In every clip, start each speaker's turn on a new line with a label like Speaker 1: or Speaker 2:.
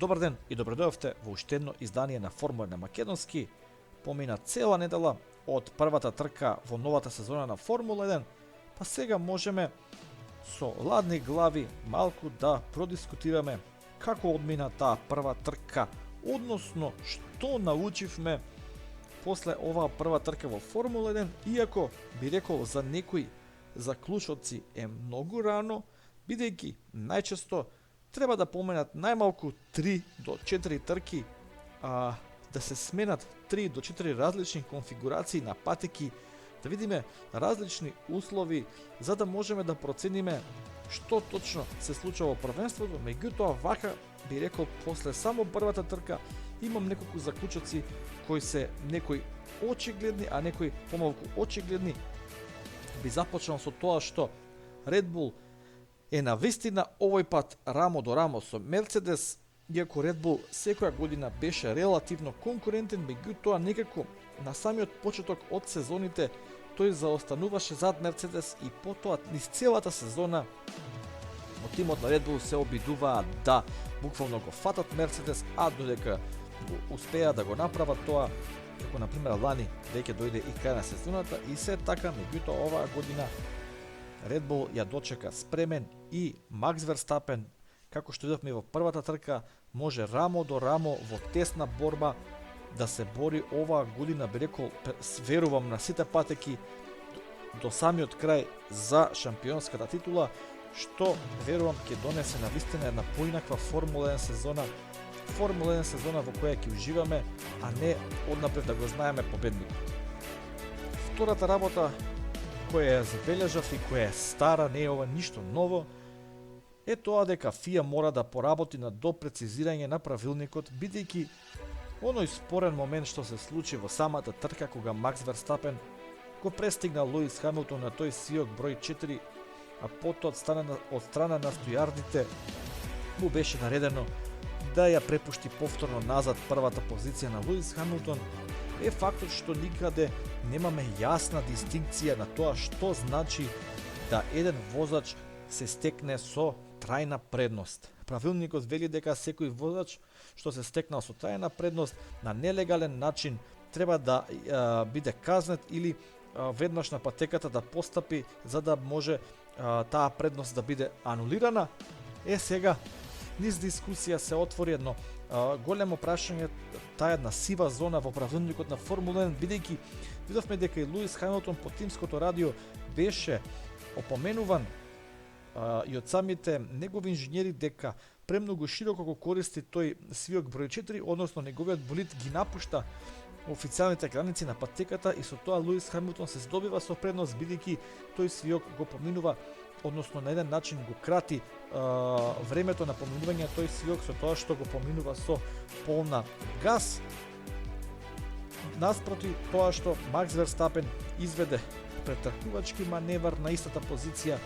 Speaker 1: Добар ден и добродојавте во уште едно издание на Формула на македонски. Помина цела недела од првата трка во новата сезона на Формула 1, па сега можеме со ладни глави малку да продискутираме како одмина таа прва трка, односно што научивме после оваа прва трка во Формула 1, иако би рекол за некои заклучоци е многу рано, бидејќи најчесто треба да поменат најмалку 3 до 4 трки, да се сменат 3 до 4 различни конфигурации на патеки, да видиме различни услови, за да можеме да процениме што точно се случува во првенството. Меѓутоа, вака би рекол, после само првата трка имам неколку заклучоци кои се некои очигледни, а некои помалку очигледни. Би започнал со тоа што Red Bull е навистина овој пат рамо до рамо со Мерцедес, иако Red Bull секоја година беше релативно конкурентен, меѓутоа некако на самиот почеток од сезоните тој заостануваше зад Мерцедес и потоа низ целата сезона од тимот на Red Bull се обидуваат да буквално го фатат Мерцедес, а додека го успеа да го направат тоа, како например лани веќе дојде и крај на сезоната, и се така, меѓутоа оваа година Red Bull ја дочека спремен и Макс Верстапен, како што видовме во првата трка, може рамо до рамо во тесна борба да се бори оваа година, би рекол, верувам на сите патеки до самиот крај за шампионската титула, што верувам ќе донесе навистина една поинаква Формула 1 сезона, Формула 1 сезона во која ќе уживаме, а не однапред да го знаеме победникот. Втората работа која ја забележав и која е стара, не е ова ништо ново, е тоа дека ФИА мора да поработи на допрецизирање на правилникот, бидејќи оној спорен момент што се случи во самата трка кога Макс Верстапен го престигна Луис Хамилтон на тој сиок број 4, а потоа од страна на стојардите му беше наредено да ја препушти повторно назад првата позиција на Луис Хамилтон, е фактот што никаде немаме јасна дистинкција на тоа што значи да еден возач се стекне со трајна предност. Правилникот вели дека секој возач што се стекнал со трајна предност на нелегален начин треба да биде казнет или веднаш на патеката да постапи за да може таа предност да биде анулирана. Сега низ дискусија се отвори едно големо прашање, таа една сива зона во правилникот на Формула 1, бидејќи видовме дека и Луис Хамилтон по тимското радио беше опоменуван и од самите негови инженери дека премногу широко го користи тој свиок број 4, односно неговиот болид ги напушта официјалните граници на патеката и со тоа Луис Хамилтон се здобива со предност, бидејќи тој свиок го поминува, односно на еден начин го крати времето на поминување тој свиок со тоа што го поминува со полна газ. Наспроти тоа што Макс Верстапен изведе претркувачки маневар на истата позиција,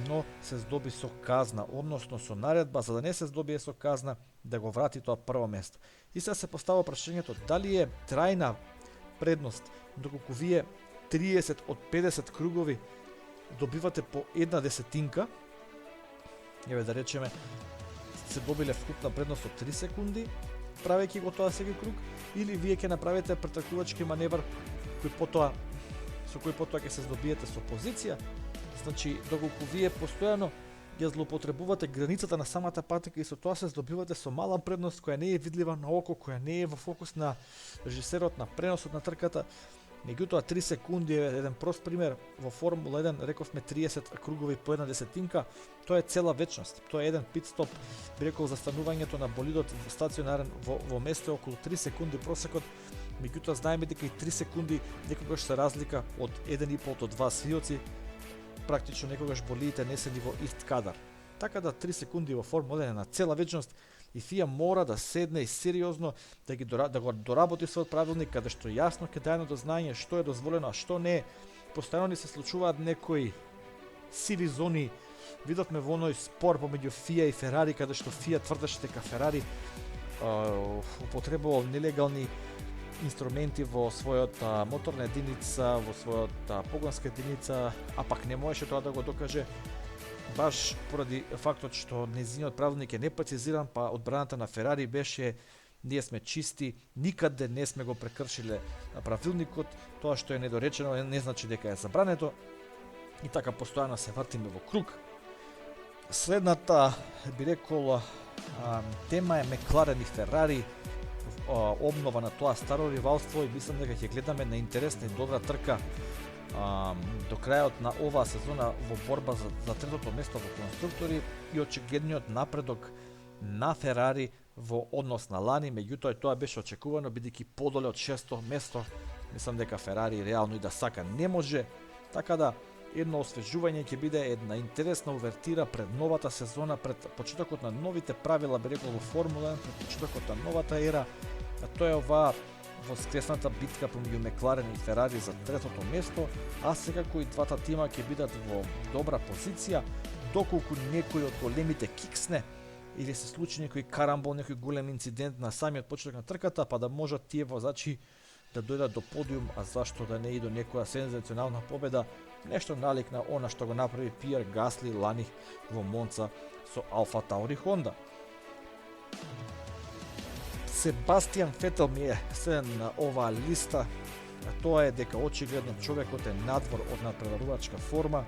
Speaker 1: но се здоби со казна, односно со наредба за да не се здобие со казна да го врати тоа прво место. И сега се постава прашањето дали е трајна предност доколку вие 30 од 50 кругови добивате по една десетинка, еве да речеме се добиле вкупна предност од 3 секунди, правејќи го тоа секој круг, или вие ќе направите претркувачки маневар со кој потоа ќе се здобиете со позиција. Значи, доколку вие постојано ја злоупотребувате границата на самата патека и со тоа се здобивате со мала предност која не е видлива на око, која не е во фокус на режисерот на преносот на трката. Меѓутоа 3 секунди е еден прост пример. Во Формула 1 рековме 30 кругови по една десетинка, тоа е цела вечност. Тоа е еден пит стоп, би рекол, за станувањето на болидот стационарен во место околу 3 секунди просекот. Меѓутоа знаеме дека и 3 секунди некогаш се разлика од 1,5 до 2 свиоци. Практично некогаш болидите не се ни во ист кадар. Така да 3 секунди во Формула 1 на цела вечност и ФИА мора да седне и сериозно да го доработи својот правилник, каде што јасно ќе даде до знаење што е дозволено, а што не е. Постојано ни се случуваат некои сиви зони. Видовме во оној спор помеѓу ФИА и Ферари, каде што ФИА тврдеше дека Ферари употребувал нелегални инструменти во својата моторна единица, во својата погонска единица, а пак не можеше тоа да го докаже. баш поради фактот што нејзиниот правилник е непрецизиран, па одбраната на Ферари беше ние сме чисти, никаде не сме го прекршиле правилникот, тоа што е недоречено не значи дека е забрането и така постојано се вртиме во круг. Следната, би рекол, тема е Мекларен и Ферари, обнова на тоа старо ривалство и мислам дека ќе гледаме на интересна и добра трка до крајот на оваа сезона во борба за третото место во конструктори и очигледниот напредок на Ферари во однос на лани, меѓутоа тоа беше очекувано бидејќи подоле од 6-то место. Мислам дека Ферари реално и да сака не може, така да едно освежување ќе биде една интересна увертира пред новата сезона, пред почетокот на новите правила, би рекол во Формула 1, пред почетокот на новата ера, а тоа е оваа воскресната битка помеѓу Мекларен и Ферари за третото место, а секако и двата тима ќе бидат во добра позиција, доколку некој од големите киксне или се случи некој карамбол, некој голем инцидент на самиот почеток на трката, па да можат тие возачи да дојдат до подиум, а зашто да не и до некоја сензационална победа, нешто налик на она што го направи Пиер Гасли лани во Монца со Алфа Таури Хонда. Себастијан Фетел ми е следен на оваа листа, а тоа е дека очигледно човекот е надвор од надпреварувачка форма.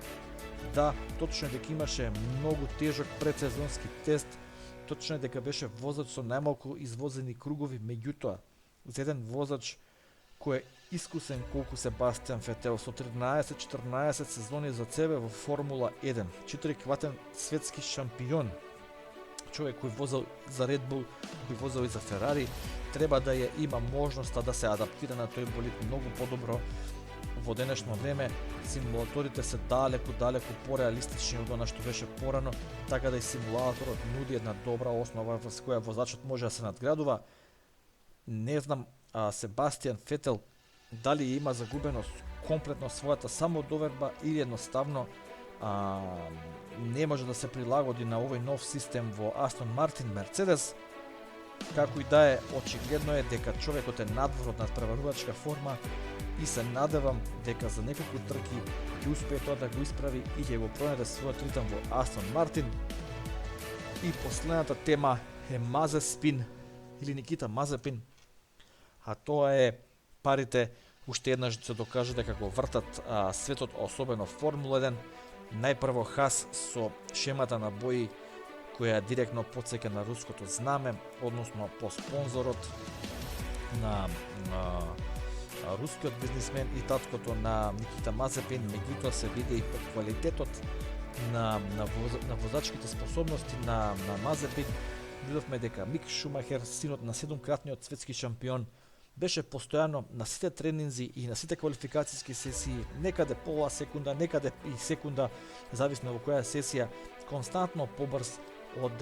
Speaker 1: Да, точно е дека имаше многу тежок предсезонски тест, точно е дека беше возач со најмалку извозени кругови, меѓутоа за еден возач кој е искусен колку Себастијан Фетел со 13-14 сезони за себе во Формула 1, 4-кратен светски шампион, човек кој возел за Red Bull, кој возел и за Ферари, треба да ја има можноста да се адаптира на тој болид многу подобро. Во денешно време симулаторите се далеку пореалистични од она што беше порано, така да и симулаторот нуди една добра основа во која возачот може да се надградува. Не знам Себастијан Фетел дали има загубено комплетно својата самодоверба или едноставно не може да се прилагоди на овој нов систем во Астон Мартин Мерцедес. Како и да е, очигледно е дека човекот е надвор од надпреварувачка форма и се надевам дека за неколку трки ќе успее тоа да го исправи и ќе го пронајде својот ритм во Астон Мартин. И последната тема е Мазепин или Никита Мазепин, а тоа е парите уште еднаш се докажа дека го вртат светот, особено Формула 1. Најпрво Хас со шемата на бои која директно потсеќа на руското знаме, односно по спонзорот на рускиот бизнисмен и таткото на Никита Мазепин, меѓутоа се види и по квалитетот на возачките способности на Мазепин. Видовме дека Мик Шумахер, синот на 7-кратниот светски шампион, беше постојано на сите тренинзи и на сите квалификацијски сесии, некаде пола секунда, некаде и секунда, зависно во која сесија, константно побрз од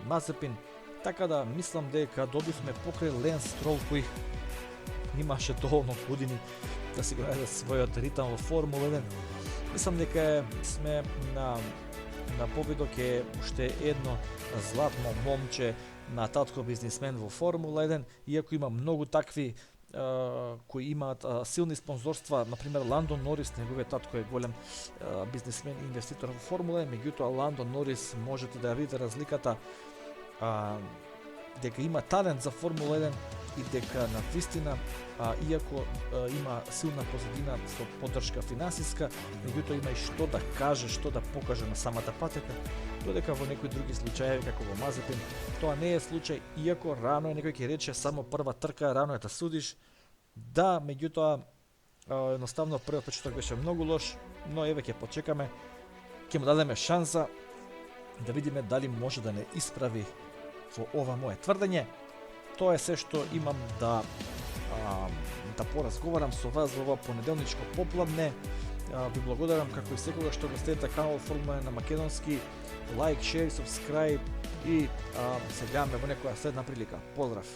Speaker 1: Мазепин, така да мислам дека добивме покрај Ленс Строл кој имаше доволно години да си го најде својот ритам во Формула 1. Мислам дека сме на повидок е уште едно златно момче на татко бизнисмен во Формула 1, иако има многу такви кои имаат силни спонзорства, например Ландон Норис, неговиот татко е голем бизнисмен и инвеститор во Формула 1, меѓутоа Ландон Норис можете да ја видите разликата дека има талент за Формула 1 и дека на вистина, иако има силна позадина со поддршка финансиска, меѓутоа има и што да каже, што да покаже на самата патека, додека во некои други случаи, како во Мазепин, тоа не е случај, иако рано е некој ќе рече само прва трка, рано е да судиш. Да, меѓутоа едноставно првиот почеток беше многу лош, но еве ќе почекаме, ќе му дадеме шанса да видиме дали може да не исправи во ова мое тврдење. Тоа е се што имам да поразговарам со вас во ова понеделничко попладне. Ви благодарам како и секогаш што го следите канал Формула на македонски. Лайк, шер, субскрайб и се гледаме во некоја следна прилика. Поздрав!